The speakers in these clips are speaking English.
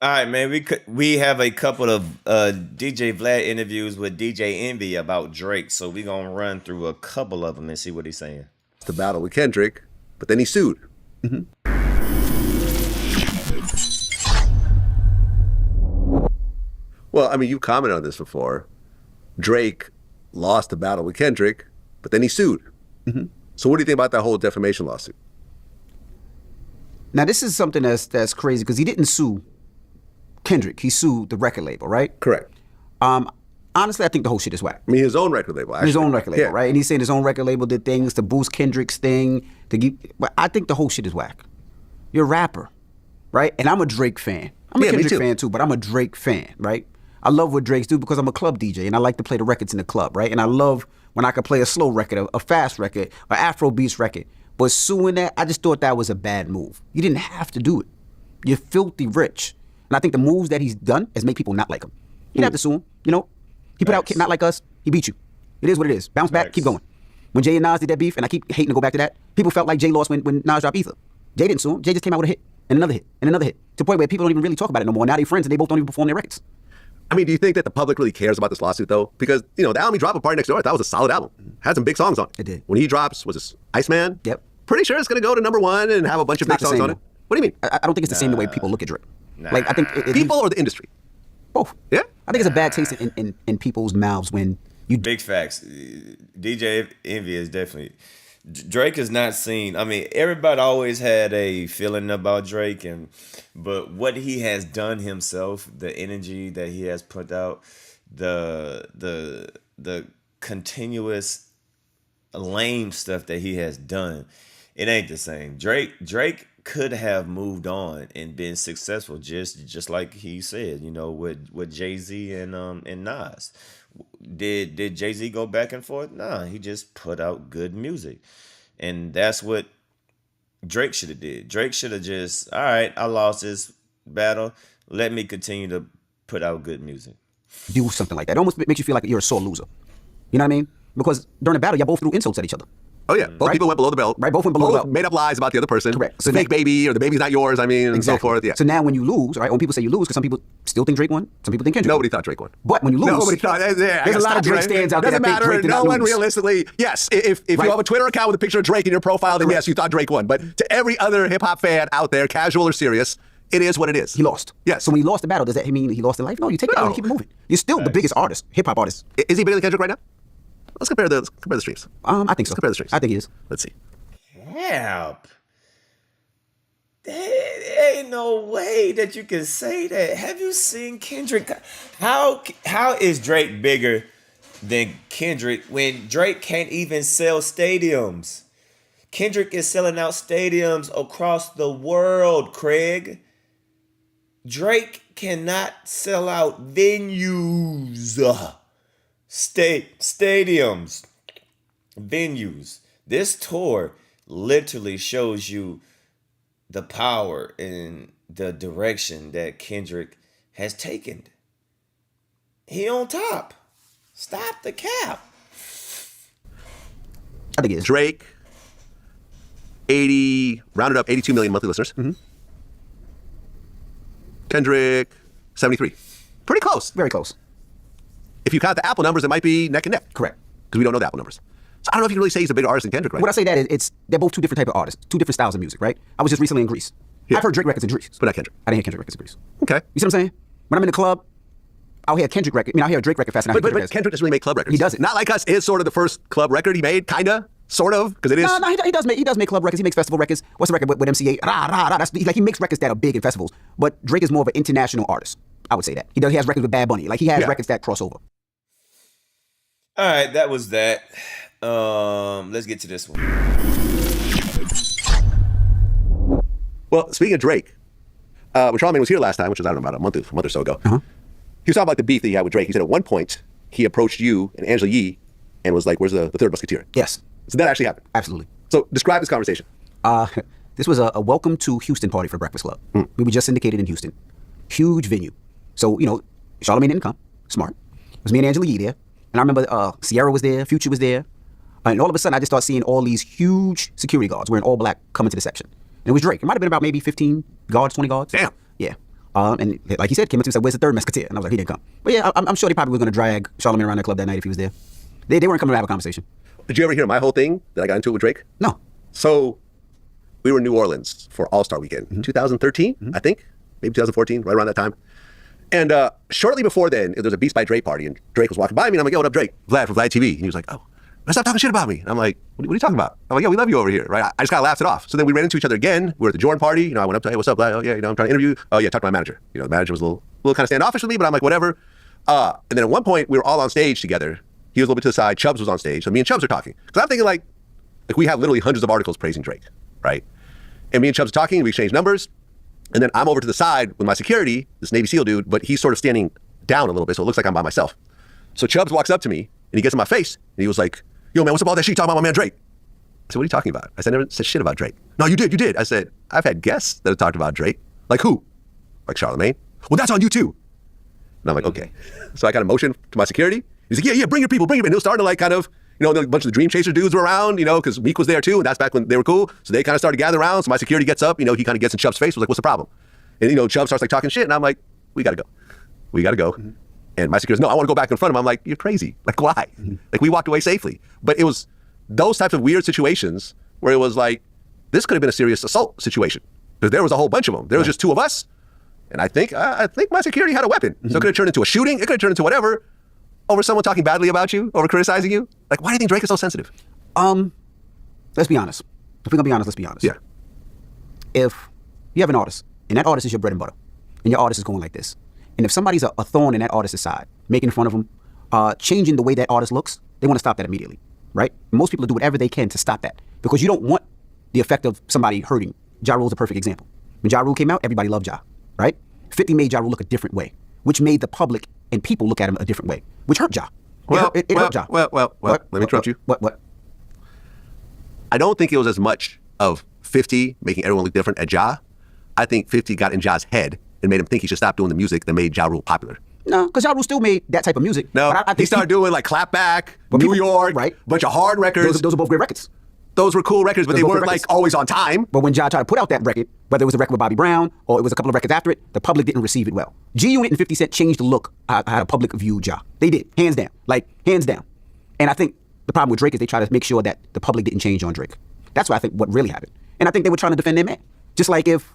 All right, man. We have a couple of DJ Vlad interviews with DJ Envy about Drake, so we gonna run through a couple of them and see what he's saying. The battle with Kendrick, but then he sued. Well, I mean, you commented on this before. Drake lost the battle with Kendrick, but then he sued. So what do you think about that whole defamation lawsuit? Now, this is something that's crazy because he didn't sue Kendrick. He sued the record label, right? Correct. Honestly, I think the whole shit is whack. I mean, his own record label, actually. His own record label, Yeah. right? And he's saying his own record label did things to boost Kendrick's thing. But I think the whole shit is whack. You're a rapper, right? And I'm a Drake fan. I'm a Yeah, me Kendrick too. fan too, but I'm a Drake fan, right? I love what Drake's do because I'm a club DJ and I like to play the records in the club, right? And I love when I can play a slow record, a fast record, an Afro beats record. But suing that, I just thought that was a bad move. You didn't have to do it. You're filthy rich. And I think the moves that he's done has made people not like him. You didn't have to sue him, you know? He put out Facts. Not Like Us, he beat you. It is what it is. Bounce back, Facts. keep going. When Jay and Nas did that beef, and I keep hating to go back to that, people felt like Jay lost when Nas dropped Ether. Jay didn't sue him. Jay just came out with a hit, and another hit, and another hit. To the point where people don't even really talk about it no more. Now they're friends, and they both don't even perform their records. I mean, do you think that the public really cares about this lawsuit, though? Because, the album he dropped with Party Next Door, that was a solid album. Had some big songs on it. It did. When he drops, was this Iceman? Yep. Pretty sure it's going to go to #1 and have a bunch of big Not the songs same, on it. though. What do you mean? I don't think it's the same the way people look at Drake. Nah. Like, I think People or the industry? both. Yeah? I think it's a bad taste in people's mouths when you. Big facts. DJ Envy is definitely Drake is not seen. I mean, everybody always had a feeling about Drake, but what he has done himself, the energy that he has put out, the continuous lame stuff that he has done, it ain't the same. Drake could have moved on and been successful, just like he said, with Jay-Z and Nas. Did Jay-Z go back and forth? Nah, he just put out good music. And that's what Drake should have did. Drake should have just, all right, I lost this battle. Let me continue to put out good music. Do something like that. It almost makes you feel like you're a sore loser. You know what I mean? Because during the battle, y'all both threw insults at each other. Oh, yeah. Both Right. people went below the belt. Right, both went below the belt. Made up lies about the other person. Correct. It's So a fake now- baby, or the baby's not yours, and so forth. Yeah. So now when you lose, right, when people say you lose, because some people still think Drake won, some people think Kendrick Nobody won. thought Drake won. But when you lose, Nobody thought. I there's a gotta lot of stop you Drake right stands out there Doesn't that think matter. Drake did No not one lose. realistically. Yes, if you Right. have a Twitter account with a picture of Drake in your profile, then Correct. yes, you thought Drake won. But to every other hip hop fan out there, casual or serious, it is what it is. He lost. Yes. So when he lost the battle, does that mean he lost in life? No, you take it out and keep it moving. You're still the biggest artist, hip hop artist. Is he bigger than Kendrick right now? Let's compare the streams. I think so. Compare the streams. I think he is. Let's see. Help. There ain't no way that you can say that. Have you seen Kendrick? How is Drake bigger than Kendrick when Drake can't even sell stadiums? Kendrick is selling out stadiums across the world, Craig. Drake cannot sell out venues. Stadiums. Venues. This tour literally shows you the power and the direction that Kendrick has taken. He on top. Stop the cap. I think he is. Drake, rounded up 82 million monthly listeners. Kendrick, 73. Pretty close. Very close. If you count the Apple numbers, it might be neck and neck. Correct. Because we don't know the Apple numbers. So I don't know if you can really say he's a bigger artist than Kendrick, right? When I say that, they're both two different type of artists, two different styles of music, right? I was just recently in Greece. Yeah. I've heard Drake records in Greece. But not Kendrick. I didn't hear Kendrick records in Greece. Okay. You see what I'm saying? When I'm in the club, I'll hear a Kendrick record. I mean, I'll hear a Drake record fast. But Kendrick doesn't really make club records. He doesn't. Not Like Us is sort of the first club record he made, kinda, sort of, because it is. No, he does make club records. He makes festival records. What's the record with MCA? Rah, rah, rah. He makes records that are big in festivals. But Drake is more of an international artist. I would say that. He has records with Bad Bunny. Like he has records that cross over. All right, that was that. Let's get to this one. Well, speaking of Drake, when Charlamagne was here last time, which was, I don't know, about a month or so ago, he was talking about the beef that he had with Drake. He said at one point, he approached you and Angela Yee and was like, where's the third musketeer? Yes. So that actually happened. Absolutely. So describe this conversation. This was a welcome to Houston party for Breakfast Club. We were just syndicated in Houston. Huge venue. So, Charlamagne didn't come. Smart. It was me and Angela Yee there. And I remember Sierra was there, Future was there. And all of a sudden, I just started seeing all these huge security guards wearing all black coming to the section. And it was Drake. It might have been about maybe 15 guards, 20 guards. Damn. Yeah. And like he said, came up to me and said, "Where's the third Musketeer?" And I was like, "He didn't come." But yeah, I'm sure they probably was going to drag Charlamagne around the club that night if he was there. They weren't coming to have a conversation. Did you ever hear my whole thing that I got into it with Drake? No. So we were in New Orleans for All-Star Weekend, 2013, I think, maybe 2014, right around that time. And shortly before then, there was a Beats by Drake party, and Drake was walking by me, and I'm like, "Yo, what up, Drake? Vlad from Vlad TV." And he was like, "Oh, stop talking shit about me." And I'm like, what are you talking about? I'm like, "Yeah, we love you over here," right? I just kind of laughed it off. So then we ran into each other again. We were at the Jordan party. I went up to, "Hey, what's up, Vlad? Oh, yeah, I'm trying to interview. Oh, yeah, talk to my manager." The manager was a little kind of standoffish with me, but I'm like, whatever. And then at one point, we were all on stage together. He was a little bit to the side. Chubbs was on stage. So me and Chubbs are talking. Because I'm thinking like we have literally hundreds of articles praising Drake, right? And me and Chubbs are talking. We exchange numbers. And then I'm over to the side with my security, this Navy SEAL dude, but he's sort of standing down a little bit, so it looks like I'm by myself. So Chubbs walks up to me, and he gets in my face, and he was like, "Yo, man, what's up all that shit you talking about my man Drake?" I said, "What are you talking about?" I said, "I never said shit about Drake." "No, you did. I said, "I've had guests that have talked about Drake." "Like who?" "Like Charlamagne." "Well, that's on you too." And I'm like, okay. So I kind of motioned to my security. He's like, yeah, bring your people. And he was starting to like kind of, a bunch of the Dream Chaser dudes were around, because Meek was there too, and that's back when they were cool. So they kind of started gathering around. So my security gets up, he kind of gets in Chubb's face, was like, "What's the problem?" And, Chubb starts like talking shit, and I'm like, we got to go. And my security's, "No, I want to go back in front of him." I'm like, "You're crazy. Like, why?" Like, we walked away safely. But it was those types of weird situations where it was like, this could have been a serious assault situation. Because there was a whole bunch of them. There was just two of us. And I think my security had a weapon. So it could have turned into a shooting. It could have turned into whatever over someone talking badly about you, over criticizing you. Like, why do you think Drake is so sensitive? Let's be honest. If we're going to be honest, let's be honest. Yeah. If you have an artist, and that artist is your bread and butter, and your artist is going like this, and if somebody's a thorn in that artist's side, making fun of them, changing the way that artist looks, they want to stop that immediately, right? Most people do whatever they can to stop that because you don't want the effect of somebody hurting. Ja Rule's a perfect example. When Ja Rule came out, everybody loved Ja, right? 50 made Ja Rule look a different way, which made the public and people look at him a different way, which hurt Ja. It hurt Ja. Well, let me interrupt you. What? I don't think it was as much of 50 making everyone look different at Ja. I think 50 got in Ja's head and made him think he should stop doing the music that made Ja Rule popular. No, because Ja Rule still made that type of music. No, but I think he started doing like Clapback, New York, right? Bunch of hard records. Those are both great records. Those were cool records, but they weren't like always on time. But when Ja tried to put out that record, whether it was a record with Bobby Brown or it was a couple of records after it, the public didn't receive it well. G-Unit and 50 Cent changed the look how the public viewed Ja. They did, hands down. And I think the problem with Drake is they try to make sure that the public didn't change on Drake. That's what I think what really happened. And I think they were trying to defend their man. Just like if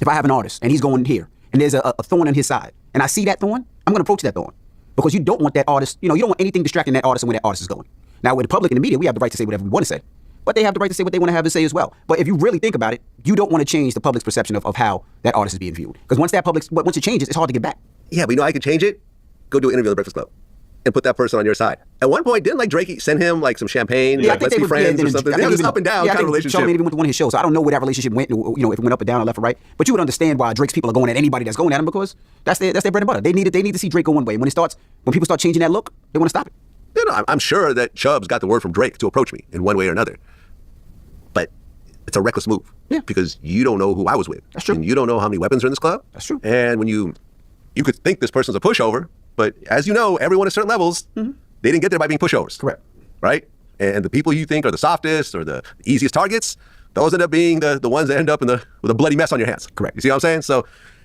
I have an artist and he's going here and there's a thorn in his side and I see that thorn, I'm going to approach that thorn. Because you don't want that artist, you don't want anything distracting that artist and where that artist is going. Now, with the public and the media, we have the right to say whatever we want to say. But they have the right to say what they want to have to say as well. But if you really think about it, you don't want to change the public's perception of how that artist is being viewed. Because once it changes, it's hard to get back. Yeah, but you know how I could change it? Go do an interview on The Breakfast Club and put that person on your side. At one point, didn't like Drake send him like some champagne? Yeah, like, let's be friends or something? It was up and down kind of relationship. Charlamagne even went to one of his shows. So I don't know where that relationship went, if it went up or down or left or right. But you would understand why Drake's people are going at anybody that's going at him because that's their bread and butter. They need to see Drake go one way. When people start changing that look, they want to stop it. I'm sure that Chubbs got the word from Drake to approach me in one way or another. But it's a reckless move. Yeah. Because you don't know who I was with. That's true. And you don't know how many weapons are in this club. That's true. And when you could think this person's a pushover, but as you know, everyone at certain levels, they didn't get there by being pushovers. Correct. Right? And the people you think are the softest or the easiest targets, those end up being the ones that end up with a bloody mess on your hands. Correct. You see what I'm saying? So,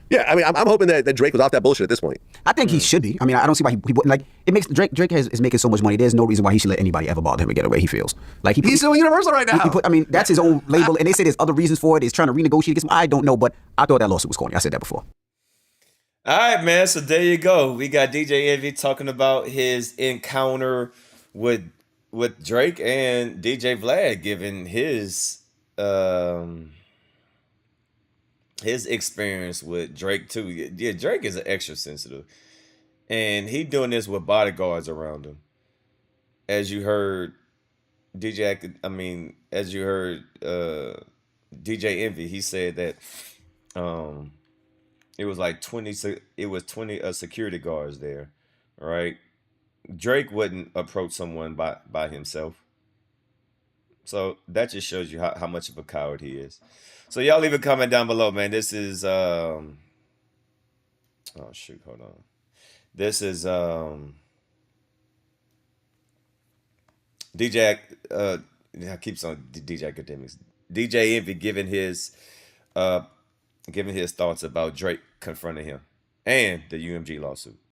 yeah, I mean, I'm hoping that Drake was off that bullshit at this point. I think he should be. I mean, I don't see why he wouldn't. Like, it makes Drake is making so much money. There's no reason why he should let anybody ever bother him and get away. He feels like he's so Universal right now. That's his own label, and they say there's other reasons for it. He's trying to renegotiate. I don't know, but I thought that lawsuit was corny. I said that before. All right, man. So there you go. We got DJ Envy talking about his encounter with Drake and DJ Vlad giving his experience with Drake too. Yeah, Drake is an extra sensitive, and he doing this with bodyguards around him. As you heard, DJ Envy, he said that it was like 20 security guards there, right? Drake wouldn't approach someone by himself. So that just shows you how much of a coward he is. So y'all leave a comment down below, man. This is oh shoot, hold on. This is DJ I keep on DJ Academics. DJ Envy giving his giving his thoughts about Drake confronting him and the UMG lawsuit.